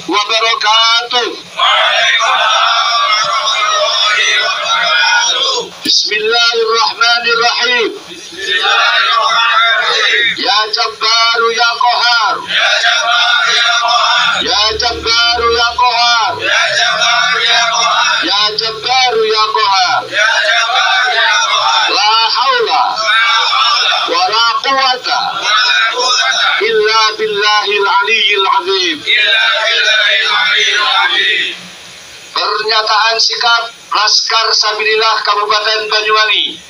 Wabarakatuh. Bismillahirrahmanirrahim. Ya Jabbaru ya Qahar. Ya Jabbaru ya Qahar. Ya Jabbaru ya Qahar. La haula wa la quwata illa billahil aliyyil azim. Pernyataan sikap Laskar Sabilillah Kabupaten Banyuwangi.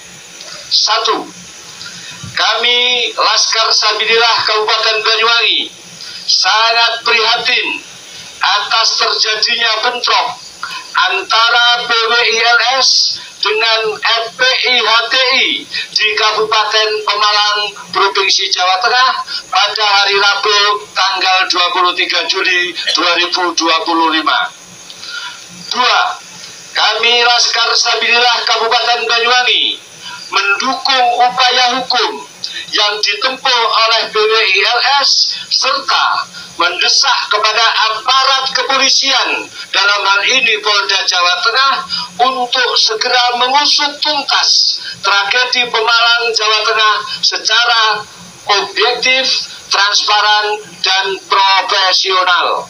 1. Kami Laskar Sabilillah Kabupaten Banyuwangi sangat prihatin atas terjadinya bentrok antara PWILS dengan FPI HTI di Kabupaten Pemalang, Provinsi Jawa Tengah pada hari Rabu tanggal 23 Juli 2025. 2. Kami Laskar Sabilillah Kabupaten Banyuwangi mendukung upaya hukum yang ditempuh oleh PWILS serta mendesak kepada aparat kepolisian dalam hal ini Polda Jawa Tengah untuk segera mengusut tuntas tragedi Pemalang, Jawa Tengah secara objektif, transparan, dan profesional.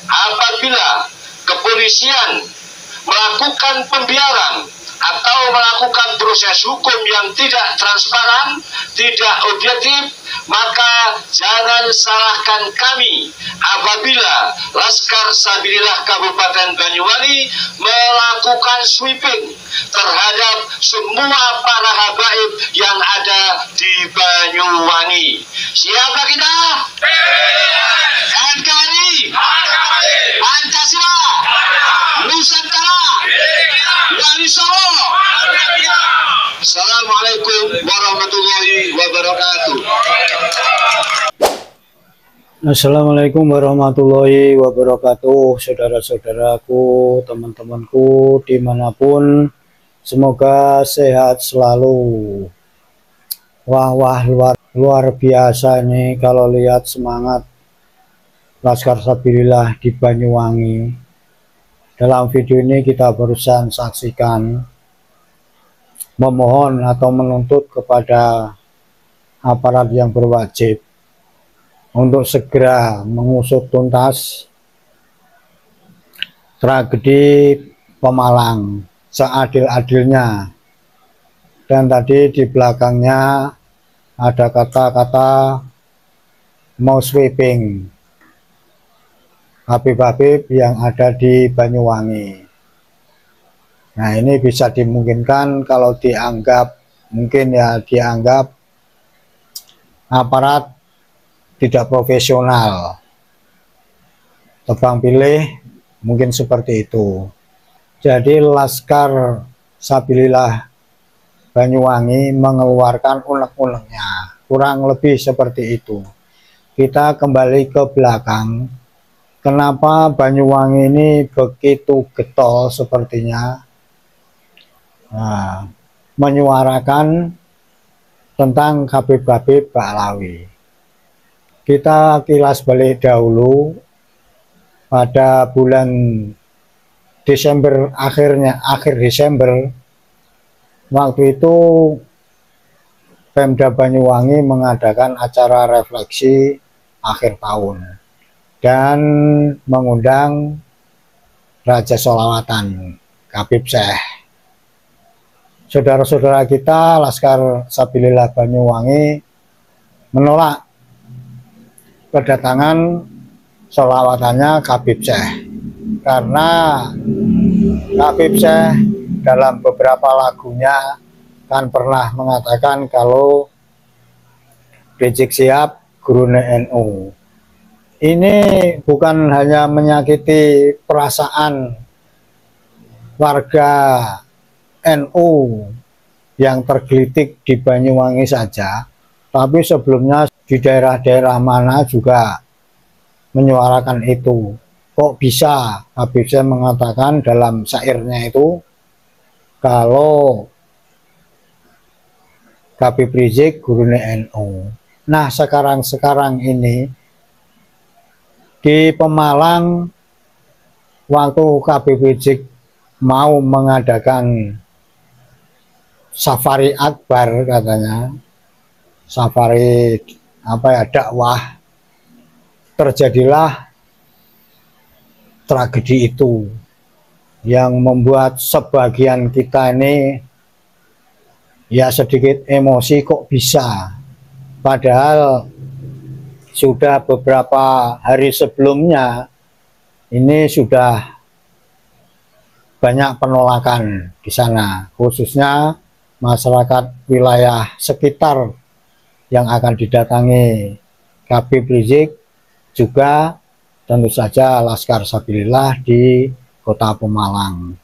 Apabila kepolisian melakukan pembiaran atau melakukan proses hukum yang tidak transparan, tidak objektif, maka jangan salahkan kami apabila Laskar Sabilillah Kabupaten Banyuwangi melakukan sweeping terhadap semua para habaib yang ada di Banyuwangi. Siapa kita? NKRI, Pancasila, Nusantara, Wali Songo. Assalamualaikum warahmatullahi wabarakatuh. Assalamualaikum warahmatullahi wabarakatuh, saudara-saudaraku, teman-temanku dimanapun, semoga sehat selalu. Wah luar biasa nih kalau lihat semangat Laskar Sabilillah di Banyuwangi. Dalam video ini kita barusan saksikan memohon atau menuntut kepada aparat yang berwajib untuk segera mengusut tuntas tragedi Pemalang seadil-adilnya. Dan tadi di belakangnya ada kata-kata mau sweeping habib-habib yang ada di Banyuwangi. Nah, ini bisa dimungkinkan kalau dianggap, mungkin ya dianggap aparat tidak profesional, tebang pilih, mungkin seperti itu. Jadi Laskar Sabilillah Banyuwangi mengeluarkan unek-uneknya, kurang lebih seperti itu. Kita kembali ke belakang. Kenapa Banyuwangi ini begitu getol sepertinya? Nah, menyuarakan tentang habib-habib Ba'alawi. Kita kilas balik dahulu pada bulan Desember, akhir Desember, waktu itu Pemda Banyuwangi mengadakan acara refleksi akhir tahun dan mengundang Raja Sholawatan Habib Syekh. Saudara-saudara kita Laskar Sabilillah Banyuwangi menolak kedatangan sholawatannya Habib Syekh karena Habib Syekh dalam beberapa lagunya kan pernah mengatakan kalau Rizik Syihab gurune NU. Ini bukan hanya menyakiti perasaan warga NU yang tergelitik di Banyuwangi saja, tapi sebelumnya di daerah-daerah mana juga menyuarakan itu. Kok bisa Habib Syekh mengatakan dalam syairnya itu kalau Habib Rizik gurune NU. Nah, sekarang ini di Pemalang waktu Habib Rizik mau mengadakan safari akbar, katanya safari dakwah, terjadilah tragedi itu yang membuat sebagian kita ini ya sedikit emosi, kok bisa, padahal sudah beberapa hari sebelumnya ini sudah banyak penolakan di sana, khususnya masyarakat wilayah sekitar yang akan didatangi Habib Rizik, juga tentu saja Laskar Sabilillah di Kota Pemalang.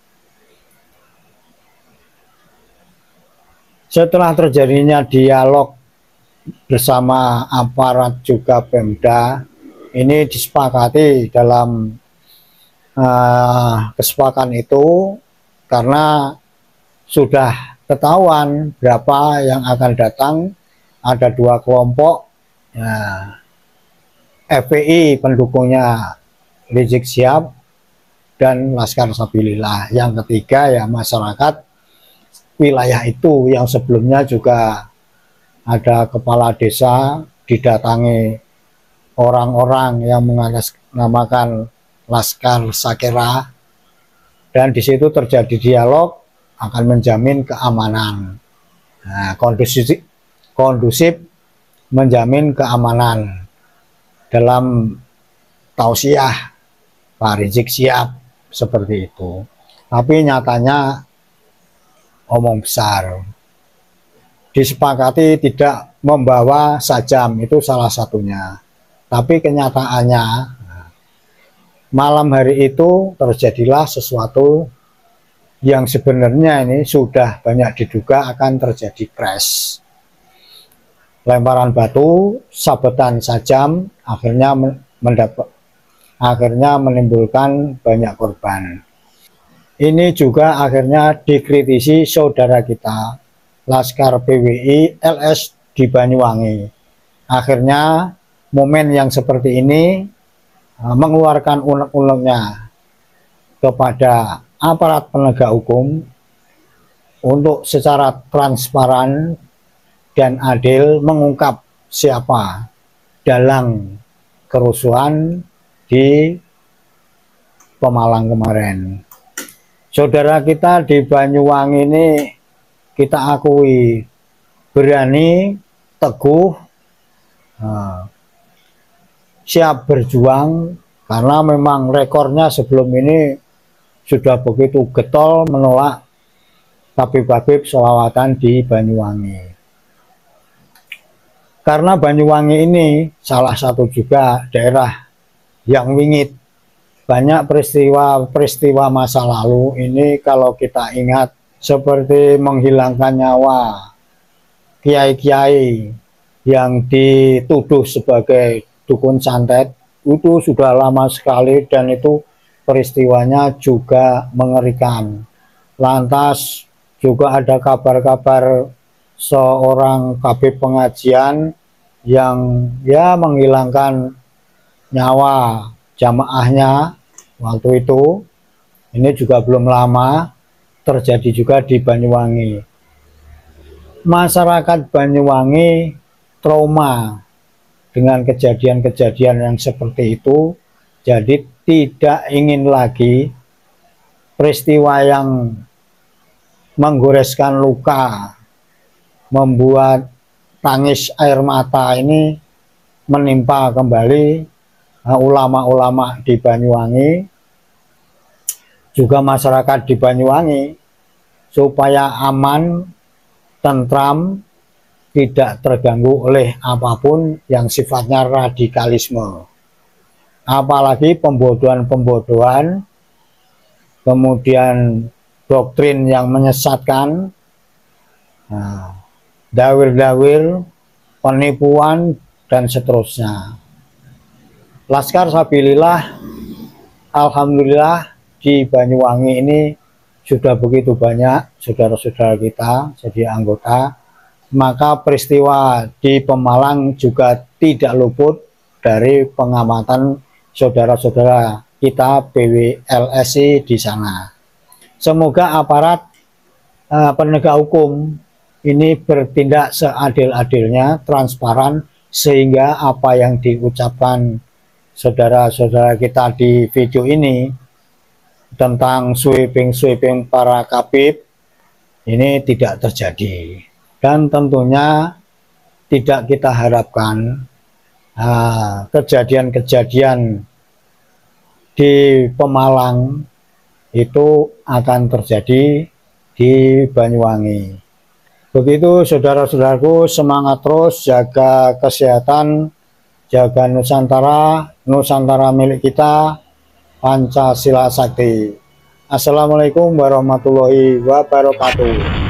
Setelah terjadinya dialog bersama aparat juga Pemda, ini disepakati dalam kesepakatan itu, karena sudah ketahuan berapa yang akan datang, ada 2 kelompok, FPI pendukungnya Rizik Syihab dan Laskar Sabilillah. Yang ketiga ya masyarakat wilayah itu yang sebelumnya juga ada kepala desa didatangi orang-orang yang mengatasnamakan Laskar Sakera, dan di situ terjadi dialog akan menjamin keamanan, kondusif menjamin keamanan dalam tausiah Pak Rizik Syihab, seperti itu. Tapi nyatanya omong besar. Disepakati tidak membawa sajam, itu salah satunya. Tapi kenyataannya malam hari itu terjadilah sesuatu yang sebenarnya ini sudah banyak diduga akan terjadi crash. Lemparan batu, sabetan sajam, akhirnya menimbulkan banyak korban. Ini juga akhirnya dikritisi saudara kita Laskar PWI LS di Banyuwangi. Akhirnya momen yang seperti ini mengeluarkan unek-uneknya kepada aparat penegak hukum untuk secara transparan dan adil mengungkap siapa dalang kerusuhan di Pemalang kemarin. Saudara kita di Banyuwangi ini kita akui berani, teguh, siap berjuang, karena memang rekornya sebelum ini sudah begitu getol menolak Habib-habib sholawatan di Banyuwangi. Karena Banyuwangi ini salah satu juga daerah yang wingit, banyak peristiwa masa lalu ini kalau kita ingat, seperti menghilangkan nyawa kiai-kiai yang dituduh sebagai dukun santet, itu sudah lama sekali dan itu peristiwanya juga mengerikan. Lantas juga ada kabar-kabar seorang kabeh pengajian yang ya menghilangkan nyawa jamaahnya waktu itu. Ini juga belum lama terjadi juga di Banyuwangi. Masyarakat Banyuwangi trauma dengan kejadian-kejadian yang seperti itu, jadi tidak ingin lagi peristiwa yang menggoreskan luka, membuat tangis air mata ini menimpa kembali ulama-ulama di Banyuwangi, juga masyarakat di Banyuwangi, supaya aman, tentram, tidak terganggu oleh apapun yang sifatnya radikalisme, apalagi pembodohan-pembodohan, kemudian doktrin yang menyesatkan, dawir-dawir, penipuan, dan seterusnya. Laskar Sabilillah, alhamdulillah di Banyuwangi ini sudah begitu banyak saudara-saudara kita jadi anggota, maka peristiwa di Pemalang juga tidak luput dari pengamatan saudara-saudara kita PWLSI di sana. Semoga aparat penegak hukum ini bertindak seadil-adilnya, transparan, sehingga apa yang diucapkan saudara-saudara kita di video ini tentang sweeping para kabib ini tidak terjadi. Dan tentunya tidak kita harapkan kejadian-kejadian di Pemalang itu akan terjadi di Banyuwangi. Begitu saudara-saudaraku, semangat terus, jaga kesehatan, jaga Nusantara, Nusantara milik kita, Pancasila Sakti. Assalamualaikum warahmatullahi wabarakatuh.